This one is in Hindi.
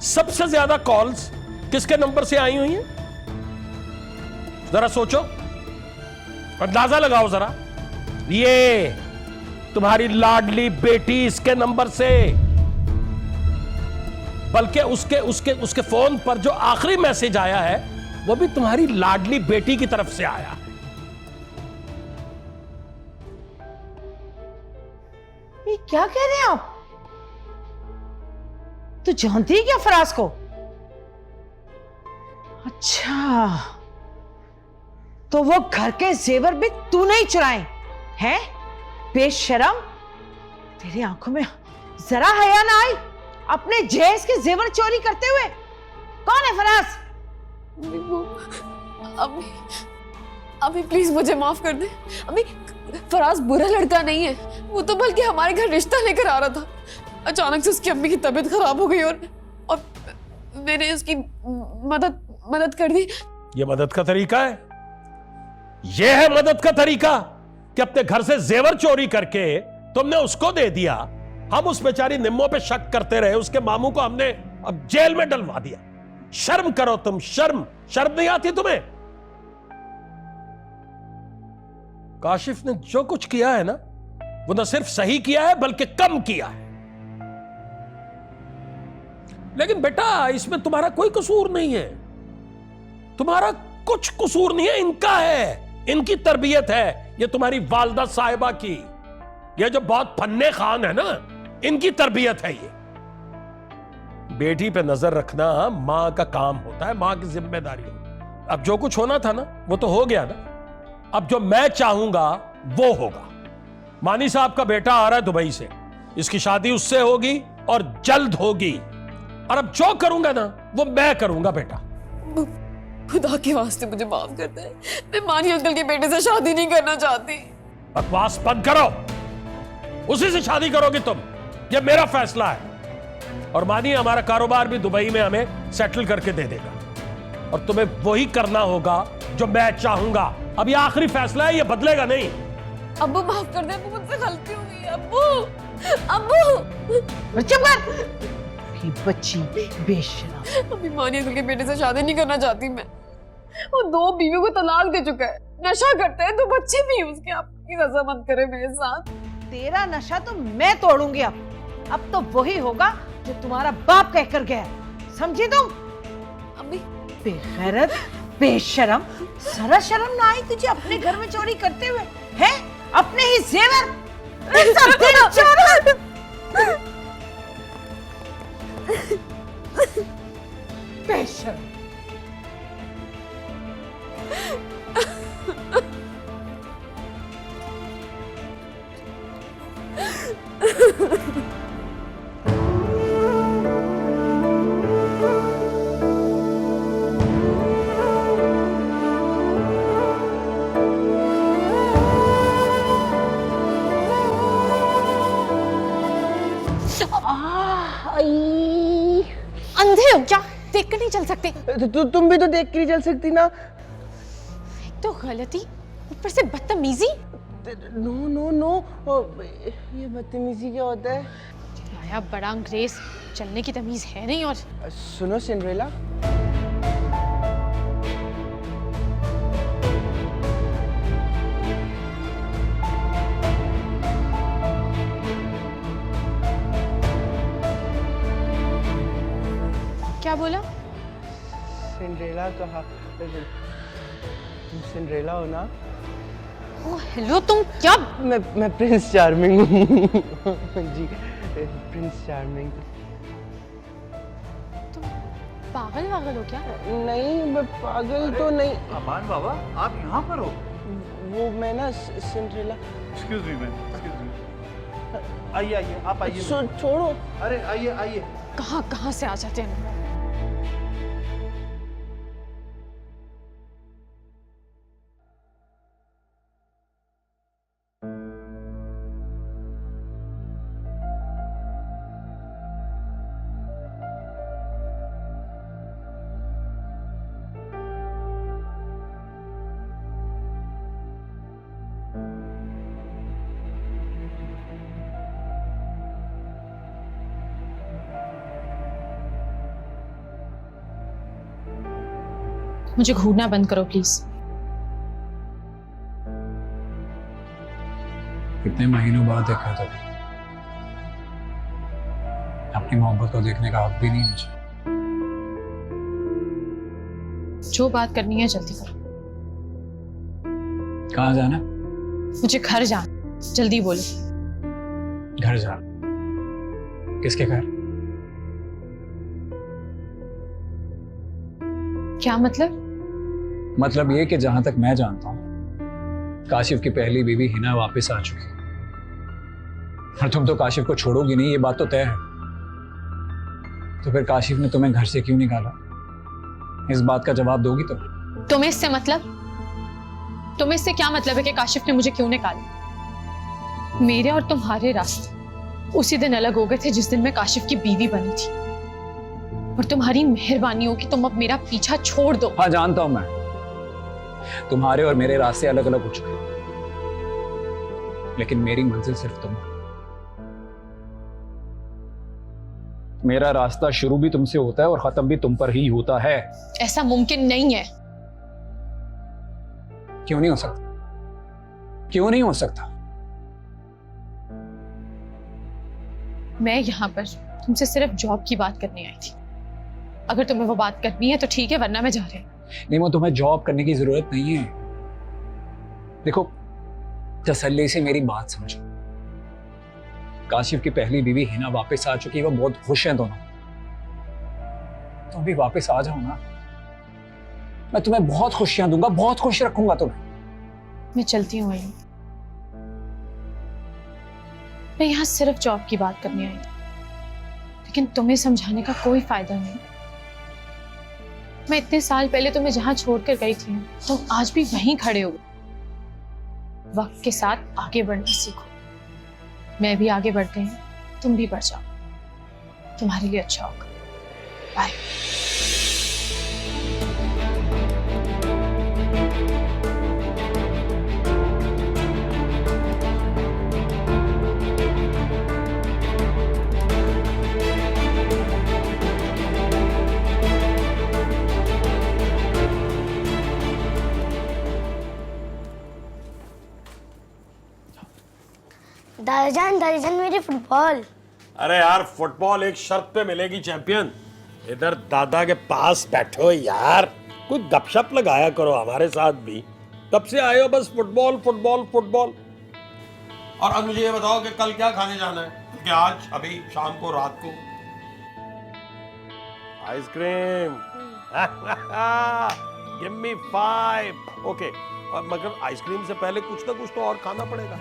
सबसे ज्यादा कॉल्स किसके नंबर से आई हुई हैं? जरा सोचो, अंदाजा लगाओ जरा। ये तुम्हारी लाडली बेटी इसके नंबर से, बल्कि उसके उसके उसके फोन पर जो आखिरी मैसेज आया है वो भी तुम्हारी लाडली बेटी की तरफ से आया है। ये क्या कह रहे हैं आप? तू जानती है क्या फराज को? अच्छा, तो वो घर के जेवर भी तूने ही चुराए हैं? बेशरम, तेरी आंखों में जरा हया ना आई अपने जहेज के जेवर चोरी करते हुए? कौन है फराज? अम्मी, अम्मी प्लीज मुझे माफ कर दे। अम्मी, फराज बुरा लड़का नहीं है, वो तो बल्कि हमारे घर रिश्ता लेकर आ रहा था। अचानक से उसकी अम्मी की तबीयत खराब हो गई और मैंने उसकी मदद कर दी। ये मदद का तरीका है? ये है मदद का तरीका कि अपने घर से जेवर चोरी करके तुमने उसको दे दिया, हम उस बेचारी निम्मो पे शक करते रहे, उसके मामू को हमने अब जेल में डलवा दिया। शर्म करो तुम, शर्म नहीं आती तुम्हें? काशिफ ने जो कुछ किया है ना, वो न सिर्फ सही किया है बल्कि कम किया है। लेकिन बेटा, इसमें तुम्हारा कोई कसूर नहीं है, तुम्हारा कुछ कसूर नहीं है, इनका है, इनकी तरबियत है, ये तुम्हारी वालदा साहिबा की। ये जो बहुत फन्ने खान है ना, इनकी तरबियत है। ये बेटी पे नजर रखना मां का काम होता है, मां की जिम्मेदारी होती। अब जो कुछ होना था ना वो तो हो गया ना, अब जो मैं चाहूंगा वो होगा। मानी साहब का बेटा आ रहा है दुबई से, इसकी शादी उससे होगी और जल्द होगी, और अब जो करूंगा ना वो मैं करूंगा। बेटा, खुदा के वास्ते मुझे माफ कर दे, मैं मानी अंकल के बेटे से शादी नहीं करना चाहती। बकवास बंद करो, उसी से शादी करोगी तुम, ये मेरा फैसला है। और मानिए हमारा कारोबार भी दुबई में हमें सेटल करके दे देगा, और तुम्हें वही करना होगा जो मैं चाहूंगा। अब ये आखिरी फैसला है, ये बदलेगा नहीं। अब्बू माफ कर दे, मुझसे गलती हो गई। अब्बू चुप कर, बच्ची बेशरम। अभी मानी अंकल के बेटे से शादी नहीं करना चाहती मैं। वो 2 बीवियों को तलाक दे चुका है, नशा करता है, 2 बच्चे भी हैं उसके। आपकी रजामंद करे मेरे साथ। तेरा नशा तो मैं तोड़ूंगी। अब तो वही होगा जो तुम्हारा बाप कहकर गया, समझी तुम? अम्मी, बेगैरत, बेशरम, जरा शर्म ना आई तुझे अपने घर में चोरी करते हुए? हैं? अपने ही जेवर बेशरम। अंधे हो क्या? देख कर नहीं चल सकते? तुम भी तो देख के नहीं चल सकती ना। एक तो गलती, ऊपर से बदतमीजी। नो नो नो, ये बदतमीजी क्या होता है? आया बड़ा अंग्रेज, चलने की तमीज है नहीं। और सुनो सिंड्रेला, क्या बोला? सिंड्रेला कहा। तुम सिंड्रेला हो ना? ओह हेलो, तुम क्या? मैं प्रिंस चार्मिंग हूँ। जी, प्रिंस चार्मिंग। तुम पागल हो क्या? नहीं, मैं पागल तो नहीं। अमान बाबा, आप यहाँ पर हो? वो मैं ना Cinderella. Excuse me ma'am, excuse me. आइए आप आइए। छोड़ो। अरे आइए। कहाँ से आ जाते हैं? मुझे घूरना बंद करो प्लीज। कितने महीनों बाद देखा था, अपनी मोहब्बत को देखने का हक भी नहीं मुझे। जो बात करनी है जल्दी करो। कहाँ जाना? मुझे घर जाना, जल्दी बोलो। घर जा? किसके घर? क्या मतलब? मतलब ये कि जहां तक मैं जानता हूं, काशिफ की पहली बीवी हिना वापस आ चुकी है। और तुम तो काशिफ को छोड़ोगी नहीं, ये बात तो तय है। तो फिर काशिफ ने तुम्हें घर से क्यों निकाला? इस बात का जवाब दोगी तुम? तुम्हें इससे मतलब? तुम्हें इससे क्या मतलब है कि काशिफ ने मुझे क्यों निकाला? मेरे और तुम्हारे रास्ते उसी दिन अलग हो गए थे जिस दिन मैं काशिफ की बीवी बनी थी। और तुम्हारी मेहरबानी हो कि तुम अब मेरा पीछा छोड़ दो। हाँ जानता हूं मैं, तुम्हारे और मेरे रास्ते अलग अलग हो चुके हैं, लेकिन मेरी मंजिल सिर्फ तुम हो। मेरा रास्ता शुरू भी तुमसे होता है और खत्म भी तुम पर ही होता है। ऐसा मुमकिन नहीं है। क्यों नहीं हो सकता? क्यों नहीं हो सकता? मैं यहाँ पर तुमसे सिर्फ जॉब की बात करने आई थी। अगर तुम्हें वो बात करनी है तो ठीक है, वरना मैं जा रही हूँ। नहीं, वो तुम्हें जॉब करने की जरूरत नहीं है। देखो, तसल्ली से मेरी बात समझो। काशिफ की पहली बीवी हिना वापस आ चुकी है, वो बहुत खुश हैं दोनों। तुम भी वापस आ जाओ ना, मैं तुम्हें बहुत खुशियां दूंगा, बहुत खुश रखूंगा तुम्हें। मैं चलती हूँ आयु। मैं यहाँ सिर्फ जॉब की बात करने आई थी, लेकिन तुम्हें समझाने का कोई फायदा नहीं। मैं इतने साल पहले तुम्हें जहां छोड़कर गई थी, तुम आज भी वहीं खड़े हो। वक्त के साथ आगे बढ़ना सीखो। मैं भी आगे बढ़ गई हूं, तुम भी बढ़ जाओ, तुम्हारे लिए अच्छा होगा। बाय। दादाजान मेरी फुटबॉल। अरे यार, फुटबॉल एक शर्त पे मिलेगी चैंपियन। इधर दादा के पास बैठो यार, कोई गपशप लगाया करो हमारे साथ भी। कब से आए हो बस फुटबॉल फुटबॉल फुटबॉल। और अब मुझे ये बताओ कि कल क्या खाने जाना है? कि आज, अभी शाम को, रात को? आइसक्रीम। Give me 5। ओके, मगर आइसक्रीम से पहले कुछ ना कुछ तो और खाना पड़ेगा।